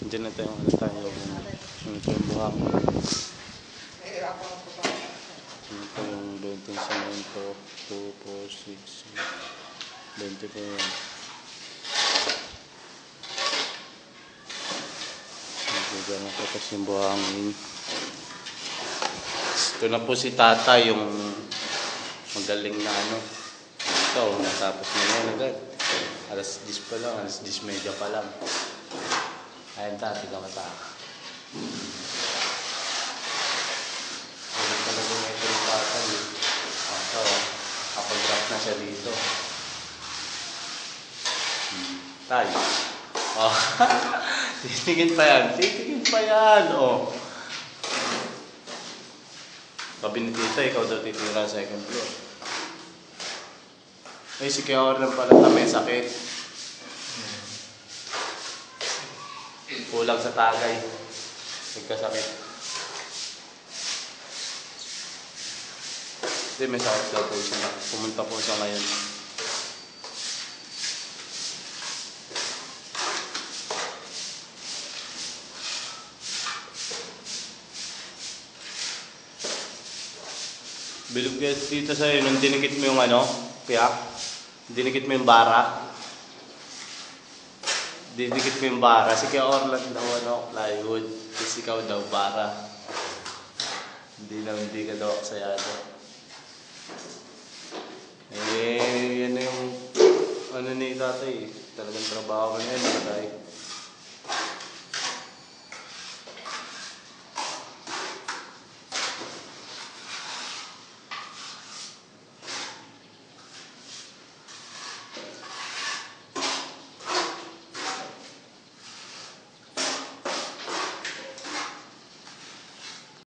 Diyan na tayo, ano tayo, ito yung buhangin. Ito yung 20 cemento, 2, 4, 6, 20 po yan. Diyan na tapos yung buhangin. Ito na po si tata, yung magaling na ano. Ito, natapos na yan agad. Alas 10 pa lang, alas 10:30 pa lang. Ayan tati, kamata. Ayan talaga na ito yung tata. Ito, kapag-drop na siya dito. Tayo. Oh. Titingin pa yan. Titingin pa yan. Oh. Sabi ni tita, ikaw daw titira sa second floor. Ay, si Kiaor lang pala na may sakit. Kulang sa tagay. Nagkasakit. Hindi, may sakit daw po siya. Pumunta po siya ngayon. Bilog ka dito sa'yo, nung dinikit mo yung ano, piyak, dinikit mo yung bara. Didikit mo yung bara. Si Kiaor lang daw ano, plywood. Kasi ikaw daw bara. Hindi ka daw aksayado. Eh, yan na yung ano ni tatay. Talagang trabaho na yan, tatay.